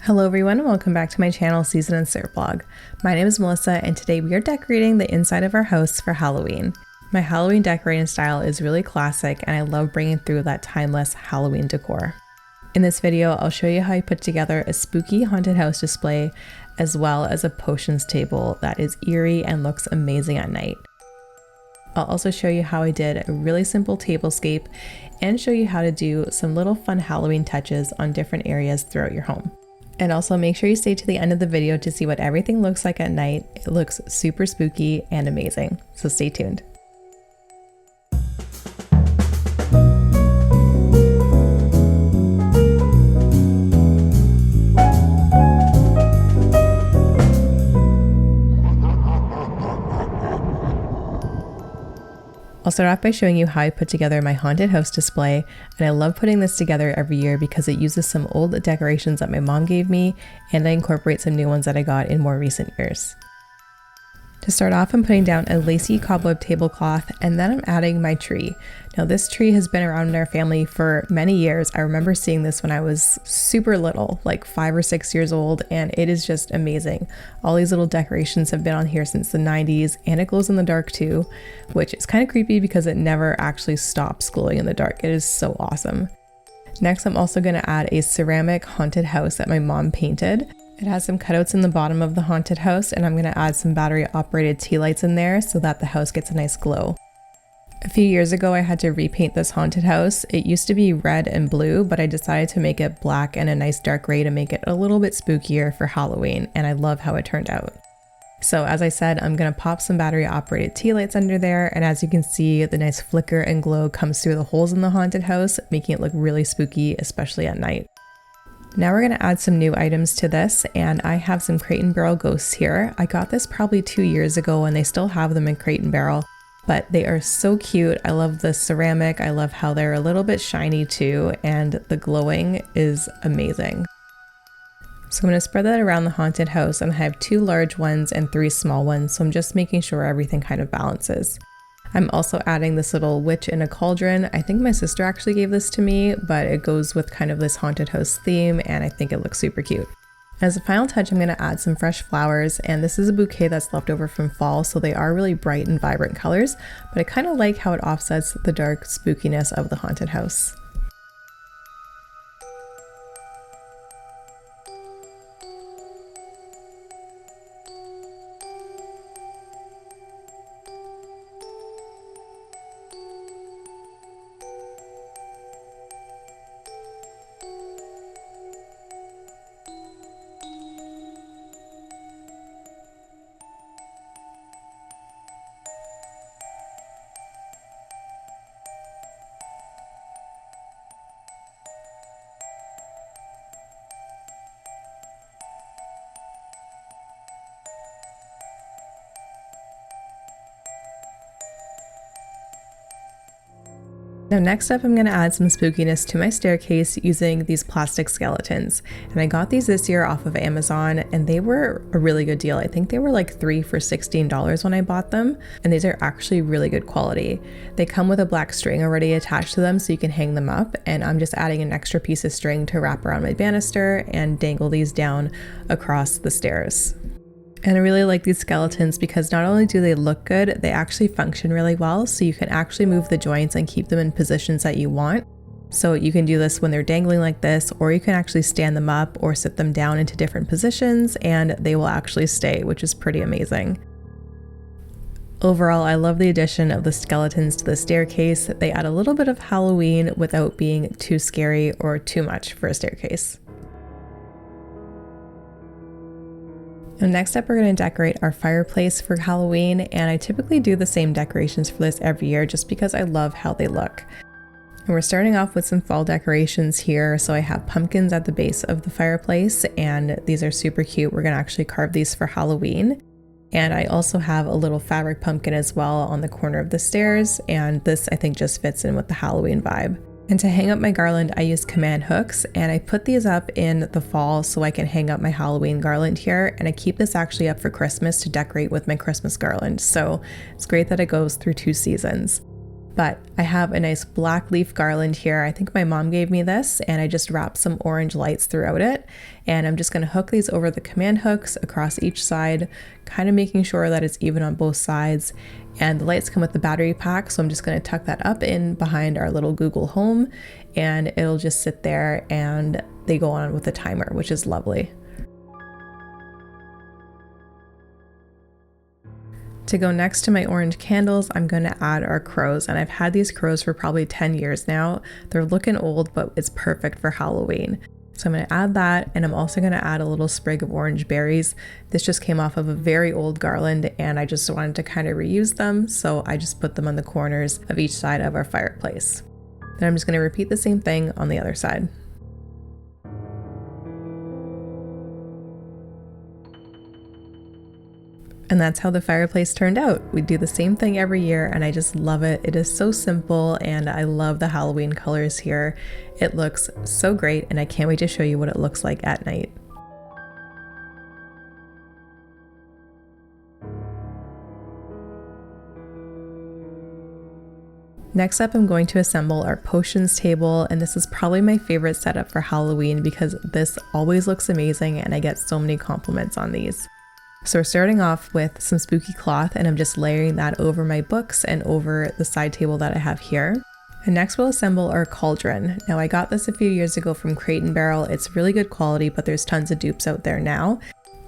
Hello everyone and welcome back to my channel, Season and Syrup Blog. My name is Melissa and today we are decorating the inside of our house for Halloween. My Halloween decorating style is really classic and I love bringing through that timeless Halloween decor. In this video, I'll show you how I put together a spooky haunted house display as well as a potions table that is eerie and looks amazing at night. I'll also show you how I did a really simple tablescape and show you how to do some little fun Halloween touches on different areas throughout your home. And also make sure you stay to the end of the video to see what everything looks like at night. It looks super spooky and amazing, so stay tuned. I'll start off by showing you how I put together my haunted house display, and I love putting this together every year because it uses some old decorations that my mom gave me and I incorporate some new ones that I got in more recent years. To start off, I'm putting down a lacy cobweb tablecloth and then I'm adding my tree. Now this tree has been around in our family for many years. I remember seeing this when I was super little, like 5 or 6 years old, and it is just amazing. All these little decorations have been on here since the 90s and it glows in the dark too, which is kind of creepy because it never actually stops glowing in the dark. It is so awesome. Next, I'm also going to add a ceramic haunted house that my mom painted. It has some cutouts in the bottom of the haunted house and I'm going to add some battery operated tea lights in there so that the house gets a nice glow. A few years ago I had to repaint this haunted house. It used to be red and blue, but I decided to make it black and a nice dark gray to make it a little bit spookier for Halloween, and I love how it turned out. So as I said, I'm going to pop some battery operated tea lights under there, and as you can see, the nice flicker and glow comes through the holes in the haunted house, making it look really spooky, especially at night. Now we're going to add some new items to this, and I have some Crate and Barrel ghosts here. I got this probably 2 years ago and they still have them in Crate and Barrel, but they are so cute. I love the ceramic. I love how they're a little bit shiny too, and the glowing is amazing. So I'm going to spread that around the haunted house, and I have 2 large ones and 3 small ones, so I'm just making sure everything kind of balances. I'm also adding this little witch in a cauldron. I think my sister actually gave this to me, but it goes with kind of this haunted house theme and I think it looks super cute. As a final touch, I'm going to add some fresh flowers, and this is a bouquet that's left over from fall, so they are really bright and vibrant colors, but I kind of like how it offsets the dark spookiness of the haunted house. Now next up, I'm going to add some spookiness to my staircase using these plastic skeletons. And I got these this year off of Amazon and they were a really good deal. I think they were like 3 for $16 when I bought them. And these are actually really good quality. They come with a black string already attached to them so you can hang them up. And I'm just adding an extra piece of string to wrap around my banister and dangle these down across the stairs. And I really like these skeletons because not only do they look good, they actually function really well, so you can actually move the joints and keep them in positions that you want. So you can do this when they're dangling like this, or you can actually stand them up or sit them down into different positions and they will actually stay, which is pretty amazing. Overall, I love the addition of the skeletons to the staircase. They add a little bit of Halloween without being too scary or too much for a staircase. And next up, we're going to decorate our fireplace for Halloween, and I typically do the same decorations for this every year just because I love how they look. And we're starting off with some fall decorations here, so I have pumpkins at the base of the fireplace, and these are super cute. We're going to actually carve these for Halloween. And I also have a little fabric pumpkin as well on the corner of the stairs, and this I think just fits in with the Halloween vibe. And to hang up my garland, I use command hooks, and I put these up in the fall so I can hang up my Halloween garland here, and I keep this actually up for Christmas to decorate with my Christmas garland. So it's great that it goes through 2 seasons. But I have a nice black leaf garland here. I think my mom gave me this, and I just wrapped some orange lights throughout it. And I'm just going to hook these over the command hooks across each side, kind of making sure that it's even on both sides. And the lights come with the battery pack, so I'm just going to tuck that up in behind our little Google Home, and it'll just sit there and they go on with the timer, which is lovely. To go next to my orange candles, I'm going to add our crows, and I've had these crows for probably 10 years now. They're looking old, but it's perfect for Halloween. So I'm going to add that, and I'm also going to add a little sprig of orange berries. This just came off of a very old garland, and I just wanted to kind of reuse them, so I just put them on the corners of each side of our fireplace. Then I'm just going to repeat the same thing on the other side. And that's how the fireplace turned out. We do the same thing every year, and I just love it. It is so simple, and I love the Halloween colors here. It looks so great, and I can't wait to show you what it looks like at night. Next up, I'm going to assemble our potions table, and this is probably my favorite setup for Halloween because this always looks amazing, and I get so many compliments on these. So we're starting off with some spooky cloth, and I'm just layering that over my books and over the side table that I have here. And next we'll assemble our cauldron. Now I got this a few years ago from Crate & Barrel. It's really good quality, but there's tons of dupes out there now.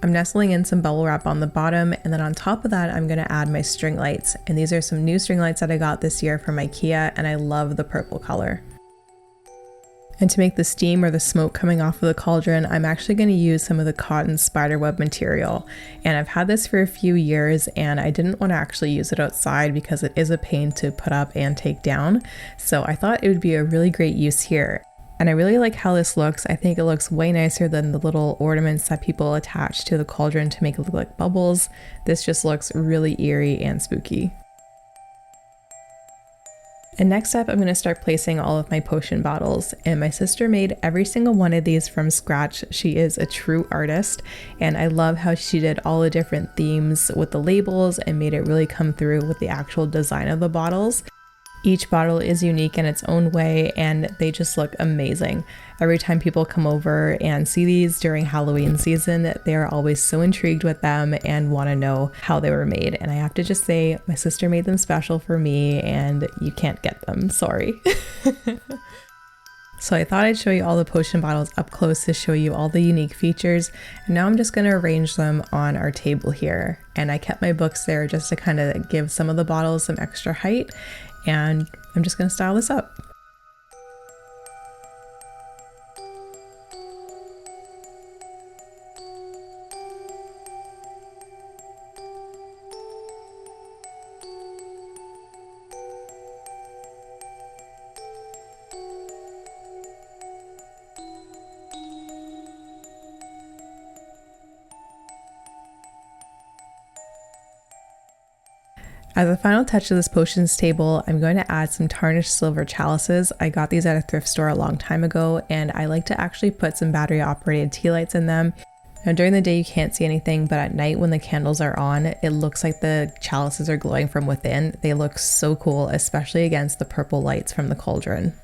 I'm nestling in some bubble wrap on the bottom, and then on top of that I'm going to add my string lights. And these are some new string lights that I got this year from IKEA, and I love the purple color. And to make the steam or the smoke coming off of the cauldron, I'm actually going to use some of the cotton spiderweb material. And I've had this for a few years, and I didn't want to actually use it outside because it is a pain to put up and take down. So I thought it would be a really great use here. And I really like how this looks. I think it looks way nicer than the little ornaments that people attach to the cauldron to make it look like bubbles. This just looks really eerie and spooky. And next up, I'm going to start placing all of my potion bottles, and my sister made every single one of these from scratch. She is a true artist, and I love how she did all the different themes with the labels and made it really come through with the actual design of the bottles. Each bottle is unique in its own way, and they just look amazing. Every time people come over and see these during Halloween season, they are always so intrigued with them and want to know how they were made. And I have to just say, my sister made them special for me, and you can't get them, sorry. So I thought I'd show you all the potion bottles up close to show you all the unique features. And now I'm just going to arrange them on our table here. And I kept my books there just to kind of give some of the bottles some extra height. And I'm just going to style this up. As a final touch to this potions table, I'm going to add some tarnished silver chalices. I got these at a thrift store a long time ago, and I like to actually put some battery operated tea lights in them. Now during the day you can't see anything, but at night when the candles are on, it looks like the chalices are glowing from within. They look so cool, especially against the purple lights from the cauldron.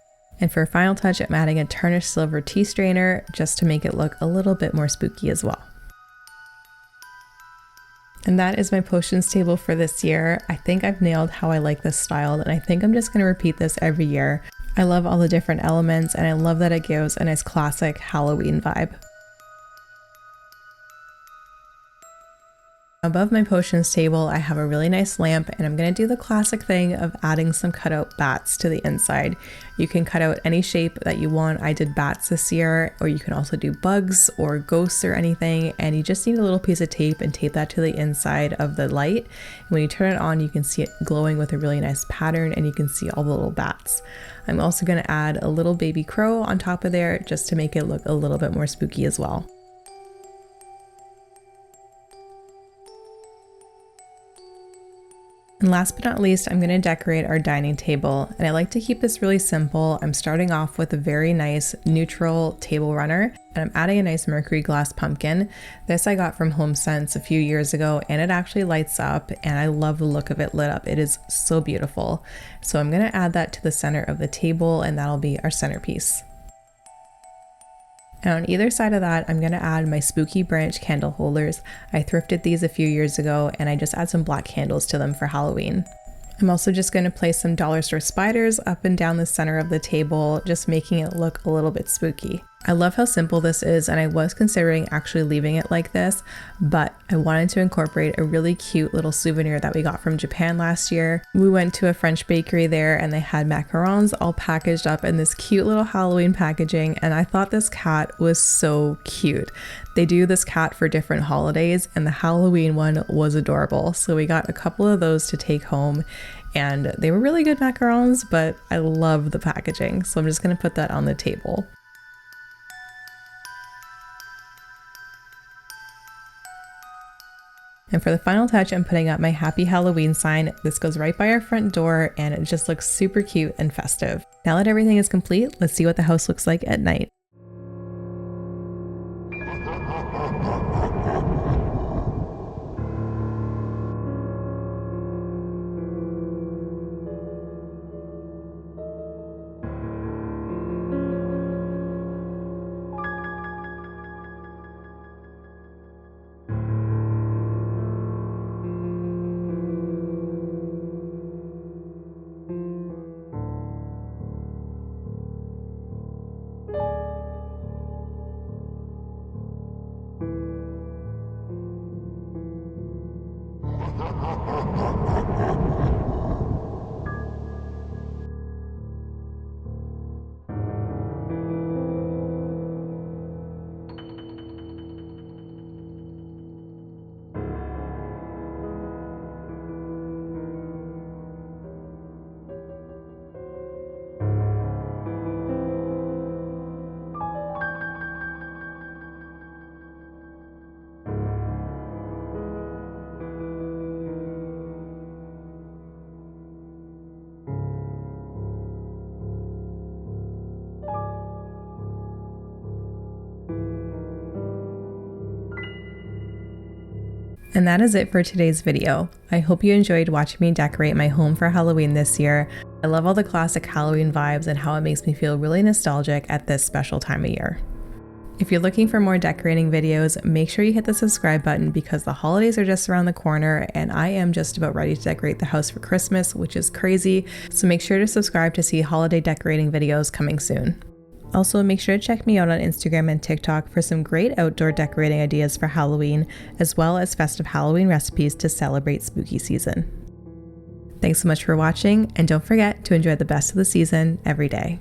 And for a final touch, I'm adding a tarnished silver tea strainer just to make it look a little bit more spooky as well. And that is my potions table for this year. I think I've nailed how I like this styled, and I think I'm just going to repeat this every year. I love all the different elements, and I love that it gives a nice classic Halloween vibe. Above my potions table, I have a really nice lamp, and I'm going to do the classic thing of adding some cutout bats to the inside. You can cut out any shape that you want. I did bats this year, or you can also do bugs or ghosts or anything, and you just need a little piece of tape and tape that to the inside of the light. When you turn it on, you can see it glowing with a really nice pattern, and you can see all the little bats. I'm also going to add a little baby crow on top of there just to make it look a little bit more spooky as well. And last but not least, I'm going to decorate our dining table. And I like to keep this really simple. I'm starting off with a very nice neutral table runner, and I'm adding a nice mercury glass pumpkin. This I got from HomeSense a few years ago, and it actually lights up, and I love the look of it lit up. It is so beautiful. So I'm going to add that to the center of the table, and that'll be our centerpiece. And on either side of that, I'm going to add my spooky branch candle holders. I thrifted these a few years ago, and I just add some black candles to them for Halloween. I'm also just going to place some dollar store spiders up and down the center of the table, just making it look a little bit spooky. I love how simple this is, and I was considering actually leaving it like this, but I wanted to incorporate a really cute little souvenir that we got from Japan last year. We went to a French bakery there, and they had macarons all packaged up in this cute little Halloween packaging, and I thought this cat was so cute. They do this cat for different holidays, and the Halloween one was adorable. So we got a couple of those to take home, and they were really good macarons, but I love the packaging. So I'm just going to put that on the table. And for the final touch, I'm putting up my Happy Halloween sign. This goes right by our front door, and it just looks super cute and festive. Now that everything is complete, let's see what the house looks like at night. And that is it for today's video. I hope you enjoyed watching me decorate my home for Halloween this year. I love all the classic Halloween vibes and how it makes me feel really nostalgic at this special time of year. If you're looking for more decorating videos, make sure you hit the subscribe button because the holidays are just around the corner and I am just about ready to decorate the house for Christmas, which is crazy. So make sure to subscribe to see holiday decorating videos coming soon. Also, make sure to check me out on Instagram and TikTok for some great outdoor decorating ideas for Halloween, as well as festive Halloween recipes to celebrate spooky season. Thanks so much for watching, and don't forget to enjoy the best of the season every day.